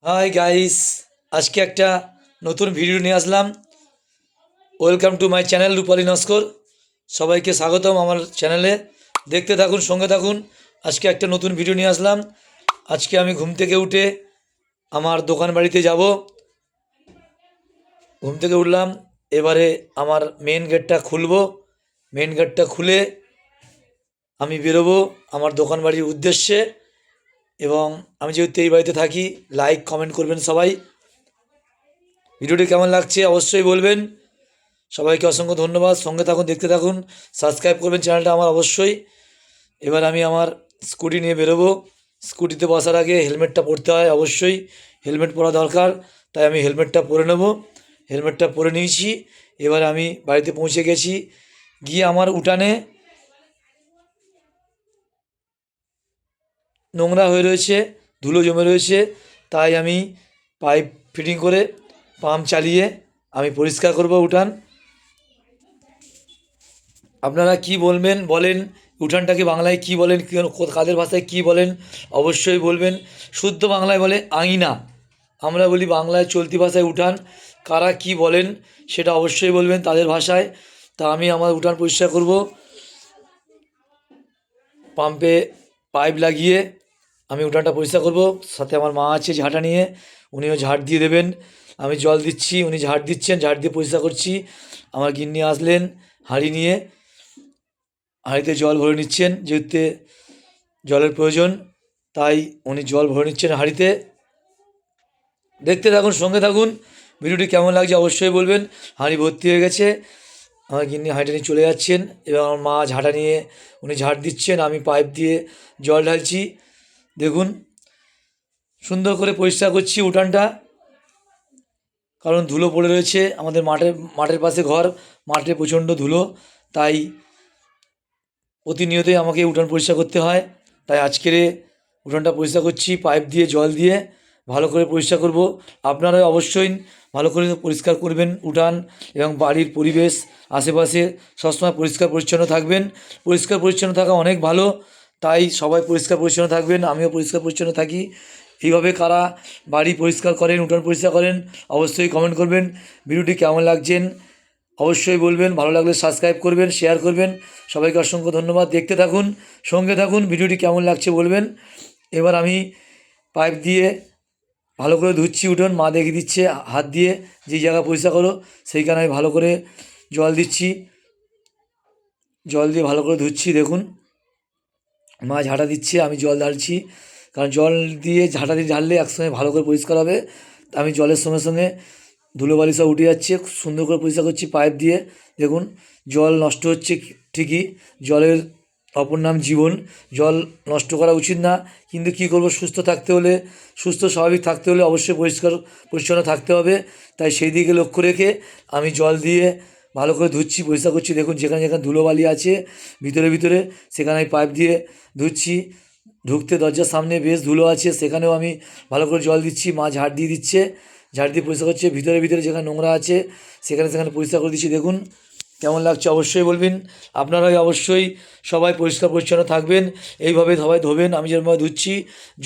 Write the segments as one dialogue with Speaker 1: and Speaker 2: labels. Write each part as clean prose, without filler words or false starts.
Speaker 1: Hi guys, আজকে একটা নতুন ভিডিও নিয়ে আসলাম। ওয়েলকাম টু মাই চ্যানেল রূপালী নস্কর। সবাইকে স্বাগতম আমার চ্যানেলে। দেখতে থাকুন, সঙ্গে থাকুন। আজকে একটা নতুন ভিডিও নিয়ে আসলাম। আজকে আমি ঘুম থেকে উঠে আমার দোকান বাড়িতে যাব। ঘুম থেকে উঠলাম, এবারে আমার মেন গেটটা খুলবো। মেন গেটটা খুলে আমি বেরোবো আমার দোকান বাড়ির উদ্দেশ্যে। এবং আমি যেহেতু এই বাড়িতে থাকি, লাইক কমেন্ট করবেন সবাই। ভিডিওটি কেমন লাগছে অবশ্যই বলবেন। সবাইকে অসংখ্য ধন্যবাদ। সঙ্গে থাকুন, দেখতে থাকুন, সাবস্ক্রাইব করবেন চ্যানেলটা আমার অবশ্যই। এবার আমি আমার স্কুটি নিয়ে বেরোবো। স্কুটিতে বসার আগে হেলমেটটা পরতে হয় অবশ্যই, হেলমেট পরা দরকার। তাই আমি হেলমেটটা পরে নেব। হেলমেটটা পরে নিয়েছি। এবার আমি বাড়িতে পৌঁছে গেছি। গিয়ে আমার উঠানে নোংরা হয়ে রয়েছে, ধুলো জমে রয়েছে। তাই আমি পাইপ ফিটিং করে পাম্প চালিয়ে আমি পরিষ্কার করব উঠান। আপনারা কি বলবেন বলেন, উঠানটাকে বাংলায় কি বলেন, কাদের ভাষায় কি বলেন অবশ্যই বলবেন। শুদ্ধ বাংলায় বলে আঙিনা, আমরা বলি বাংলায় চলতি ভাষায় উঠান। কারা কি বলেন সেটা অবশ্যই বলবেন তাদের ভাষায়। তা আমি আমার উঠান পরিষ্কার করব পাম্পে পাইপ লাগিয়ে। আমি উঠানটা পরিষ্কার করব। সাথে আমার মা আছে ঝাঁটা নিয়ে, উনিও ঝাড় দিয়ে দেবেন। আমি জল দিচ্ছি, উনি ঝাড় দিচ্ছেন, ঝাড় দিয়ে পরিষ্কার করছি। আমার গিন্নি আসলেন হাঁড়ি নিয়ে, হাঁড়িতে জল ভরে নিচ্ছেন, যেহেতু জলের প্রয়োজন তাই উনি জল ভরে নিচ্ছেন হাঁড়িতে। দেখতে থাকুন, সঙ্গে থাকুন। ভিডিওটি কেমন লাগছে অবশ্যই বলবেন। হাঁড়ি ভর্তি হয়ে গেছে, আমার গিন্নি হাঁড়িটা নিয়ে চলে যাচ্ছেন এবং আমার মা ঝাঁটা নিয়ে উনি ঝাড় দিচ্ছেন, আমি পাইপ দিয়ে জল ঢালছি। দেখুন, সুন্দর করে পরিষ্কার করছি উঠানটা, কারণ ধুলো পড়ে রয়েছে। আমাদের মাঠের পাশে ঘর, মাঠে প্রচণ্ড ধুলো। তাই প্রতিনিয়তই আমাকে উঠান পরিষ্কার করতে হয়। তাই আজকের উঠানটা পরিষ্কার করছি পাইপ দিয়ে জল দিয়ে, ভালো করে পরিষ্কার করব। আপনারা অবশ্যই ভালো করে পরিষ্কার করবেন উঠান এবং বাড়ির পরিবেশ আশেপাশে সবসময় পরিষ্কার পরিচ্ছন্ন থাকবেন। পরিষ্কার পরিচ্ছন্ন থাকা অনেক ভালো, তাই সবাই পরিষ্কার পরিচ্ছন্ন থাকবেন, আমিও পরিষ্কার পরিচ্ছন্ন থাকি। এইভাবে কারা বাড়ি পরিষ্কার করেন, উঠান পরিষ্কার করেন অবশ্যই কমেন্ট করবেন। ভিডিওটি কেমন লাগছেন অবশ্যই বলবেন। ভালো লাগলে সাবস্ক্রাইব করবেন, শেয়ার করবেন। সবাইকে অসংখ্য ধন্যবাদ। দেখতে থাকুন, সঙ্গে থাকুন। ভিডিওটি কেমন লাগছে বলবেন। এবার আমি পাইপ দিয়ে ভালো করে ধুচ্ছি উঠোন। মা দেখিয়ে দিচ্ছে হাত দিয়ে, যেই জায়গা পরিষ্কার করো সেইখানে আমি ভালো করে জল দিচ্ছি। জল দিয়ে ভালো করে ধুচ্ছি। দেখুন, মা ঝাঁটা দিচ্ছে, আমি জল ঢালছি। কারণ জল দিয়ে ঝাঁটা দিয়ে ঢাললে একসঙ্গে ভালো করে পরিষ্কার হবে। তা আমি জলের সঙ্গে সঙ্গে ধুলোবালি সব উঠে যাচ্ছে, খুব সুন্দর করে পরিষ্কার করছি পাইপ দিয়ে। দেখুন, জল নষ্ট হচ্ছে ঠিকই, জলের অপর নাম জীবন। জল নষ্ট করা উচিত না, কিন্তু কী করব, সুস্থ থাকতে হলে, সুস্থ স্বাভাবিক থাকতে হলে অবশ্যই পরিষ্কার পরিচ্ছন্ন থাকতে হবে। তাই সেই দিকে লক্ষ্য রেখে আমি জল দিয়ে ভালো করে ধুচ্ছি, পরিষ্কার করছি। দেখুন, যেখানে যেখানে ধুলোবালি আছে ভিতরে ভিতরে, সেখানে আমি পাইপ দিয়ে ধুচ্ছি। ঢুকতে দরজার সামনে বেশ ধুলো আছে, সেখানেও আমি ভালো করে জল দিচ্ছি। মা ঝাড় দিয়ে দিচ্ছে, ঝাড় দিয়ে পরিষ্কার করছে। ভিতরে ভিতরে যেখানে নোংরা আছে সেখানে সেখানে পরিষ্কার করে দিচ্ছি। দেখুন কেমন লাগছে অবশ্যই বলবেন। আপনারাই অবশ্যই সবাই পরিষ্কার পরিচ্ছন্ন থাকবেন, এইভাবে সবাই ধোবেন। আমি যেরকমভাবে ধুচ্ছি,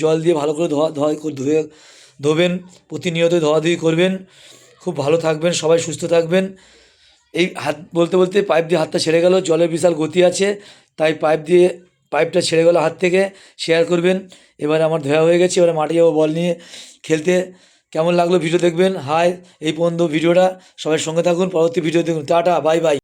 Speaker 1: জল দিয়ে ভালো করে ধুয়ে ধোবেন, প্রতিনিয়ত ধোয়াধুয়ি করবেন। খুব ভালো থাকবেন, সবাই সুস্থ থাকবেন। এই হাত বলতে বলতে পাইপ দিয়ে হাতটা ছেড়ে গেল, জলের বিশাল গতি আছে, তাই পাইপটা ছেড়ে গেল হাত থেকে। শেয়ার করবেন। এবারে আমার ধোয়া হয়ে গেছে, এবারে মাঠে যাবো বল নিয়ে খেলতে। কেমন লাগলো ভিডিও দেখবেন। হাই, এই পর্যন্ত ভিডিওটা, সবাই সঙ্গে থাকুন, পরবর্তী ভিডিও দেখুন। Tata, bye bye.